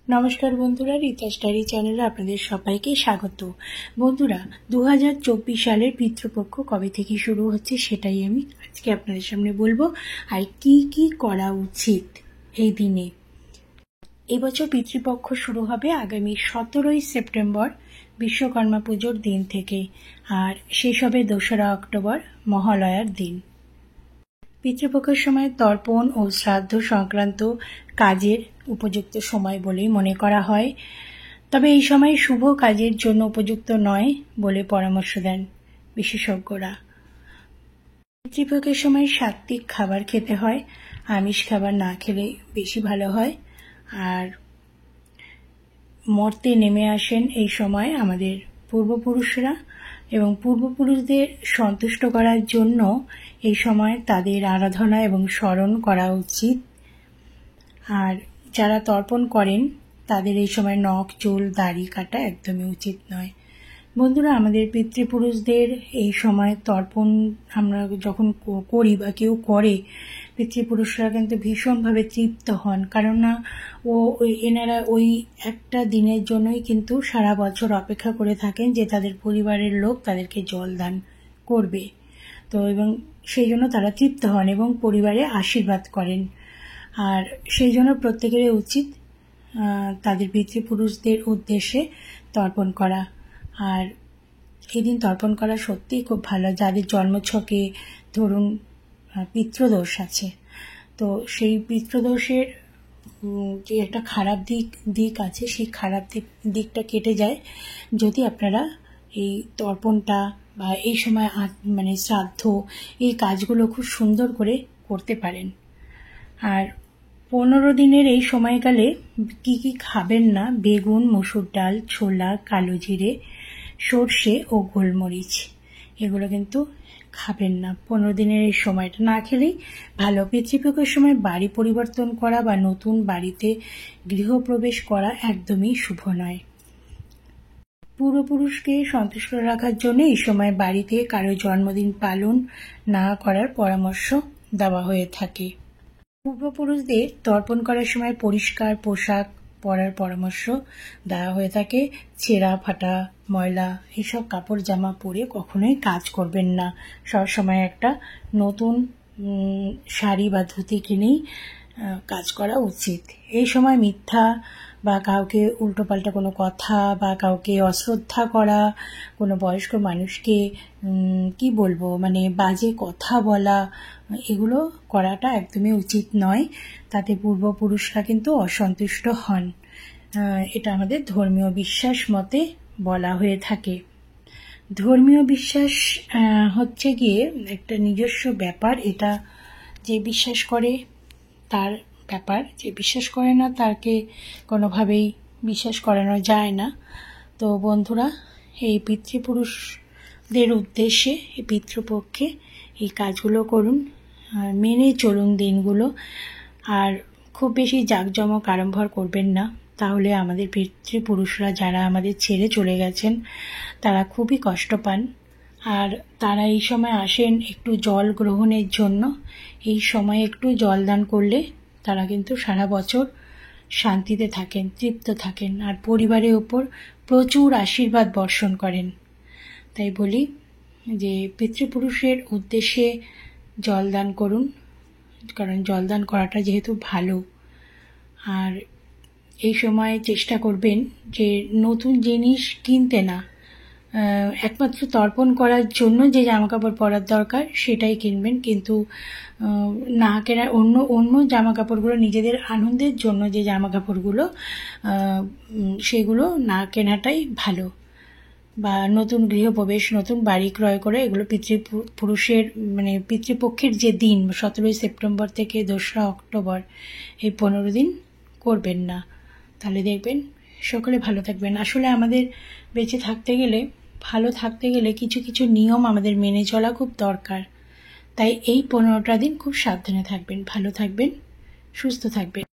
নমস্কার বন্ধুরা, রিতা স্টাডি চ্যানেলে আপনাদের সবাইকে স্বাগত। বন্ধুরা, 2024 সালের পিতৃপক্ষ কবে থেকে শুরু হচ্ছে সেটাই আমি আজকে আপনাদের সামনে বলবো, আর কি কি করা উচিত এই দিনে। এবছর পিতৃপক্ষ শুরু হবে আগামী 17ই সেপ্টেম্বর বিশ্বকর্মা পুজোর দিন থেকে, আর শেষ হবে 2রা অক্টোবর মহালয়ার দিন। পিতৃপক্ষের সময় তর্পণ ও শ্রাদ্ধ সংক্রান্ত কাজের উপযুক্ত সময় বলেই মনে করা হয়, তবে এই সময় শুভ কাজের জন্য উপযুক্ত নয় বলে পরামর্শ দেন বিশেষজ্ঞরা। পিতৃপক্ষের সময় সাত্ত্বিক খাবার খেতে হয়, আমিষ খাবার না খেলে বেশি ভালো হয়। আর মর্তে নেমে আসেন এই সময় আমাদের পূর্বপুরুষরা, এবং পূর্বপুরুষদের সন্তুষ্ট করার জন্য এই সময় তাদের আরাধনা এবং স্মরণ করা উচিত। আর যারা তর্পণ করেন তাদের এই সময় নখ, চুল, দাড়ি কাটা একদমই উচিত নয়। বন্ধুরা, আমাদের পিতৃপুরুষদের এই সময় তর্পণ আমরা যখন করি বা কেউ করে, পিতৃপুরুষরা কিন্তু ভীষণভাবে তৃপ্ত হন, কারণ না এনারা ওই একটা দিনের জন্যই কিন্তু সারা বছর অপেক্ষা করে থাকেন যে তাদের পরিবারের লোক তাদেরকে জল দান করবে। তো এবং সেই জন্য তারা তৃপ্ত হন এবং পরিবারে আশীর্বাদ করেন। আর সেই জন্য প্রত্যেকেরই উচিত তাদের পিতৃপুরুষদের উদ্দেশ্যে তর্পণ করা। আর এদিন তর্পণ করা সত্যিই খুব ভালো। যাদের জন্মছকে ধরুন পিতৃদোষ আছে, তো সেই পিতৃদোষের যে একটা খারাপ দিক আছে, সেই খারাপ দিকটা কেটে যায় যদি আপনারা এই তর্পণটা বা এই সময় শ্রাদ্ধ, এই কাজগুলো খুব সুন্দর করে করতে পারেন। আর 15 দিনের এই সময়কালে কি কি খাবেন না: বেগুন, মসুর ডাল, ছোলা, কালো জিরে, সর্ষে ও গোলমরিচ, এগুলো কিন্তু খাবেন না। 15 দিনের এই সময়টা না খেলেই ভালো। পিতৃপক্ষের সময় বাড়ি পরিবর্তন করা বা নতুন বাড়িতে গৃহপ্রবেশ করা একদমই শুভ নয়। পূর্বপুরুষকে সন্তুষ্ট রাখার জন্য এই সময় বাড়িতে কারো জন্মদিন পালন না করার পরামর্শ দেওয়া হয়ে থাকে। পূর্বপুরুষদের তর্পণ করার সময় পরিষ্কার পোশাক পরার পরামর্শ দেওয়া হয়ে থাকে। ছেঁড়া ফাটা ময়লা এইসব কাপড় জামা পরে কখনোই কাজ করবেন না। সবসময় একটা নতুন শাড়ি বা ধুতি কিনেই কাজ করা উচিত। এই সময় মিথ্যা বা কাউকে উল্টোপাল্টা কোনো কথা বা কাউকে অশ্রদ্ধা করা, কোনো বয়স্ক মানুষকে বাজে কথা বলা, এগুলো করাটা একদমই উচিত নয়। তাতে পূর্বপুরুষরা কিন্তু অসন্তুষ্ট হন। এটা আমাদের ধর্মীয় বিশ্বাস মতে বলা হয়ে থাকে। ধর্মীয় বিশ্বাস হচ্ছে গিয়ে একটা নিজস্ব ব্যাপার। এটা যে বিশ্বাস করে তার ব্যাপার, যে বিশ্বাস করে না তাকে কোনোভাবেই বিশ্বাস করানো যায় না। তো বন্ধুরা, এই পিতৃপুরুষদের উদ্দেশ্যে এই পিতৃপক্ষে এই কাজগুলো করুন, মেনে চলুন দিনগুলো। আর খুব বেশি জাঁকজমক আড়ম্বর করবেন না, তাহলে আমাদের পিতৃপুরুষরা যারা আমাদের ছেড়ে চলে গেছেন তারা খুবই কষ্ট পান। আর তারা এই সময় আসেন একটু জল গ্রহণের জন্য। এই সময় একটু জল দান করলে তারা কিন্তু সারা বছর শান্তিতে থাকেন, তৃপ্ত থাকেন, আর পরিবারের উপর প্রচুর আশীর্বাদ বর্ষণ করেন। তাই বলি যে পিতৃপুরুষের উদ্দেশ্যে জল দান করুন, কারণ জল দান করাটা যেহেতু ভালো। আর এই সময় চেষ্টা করবেন যে নতুন জিনিস কিনতে না, একমাত্র তর্পণ করার জন্য যে জামাকাপড় পরার দরকার সেটাই কিনবেন, কিন্তু না কেনার অন্য জামাকাপড়গুলো, নিজেদের আনন্দের জন্য যে জামাকাপড়গুলো সেগুলো না কেনাটাই ভালো। বা নতুন গৃহপ্রবেশ, নতুন বাড়ি ক্রয় করে এগুলো পিতৃপক্ষের যে দিন 17ই সেপ্টেম্বর থেকে 2রা অক্টোবর, এই 15 দিন করবেন না। তাহলে দেখবেন সকলে ভালো থাকবেন। আসলে আমাদের বেঁচে থাকতে গেলে, ভালো থাকতে গেলে কিছু কিছু নিয়ম আমাদের মেনে চলা খুব দরকার। তাই এই 15টা দিন খুব সাবধানে থাকবেন, ভালো থাকবেন, সুস্থ থাকবেন।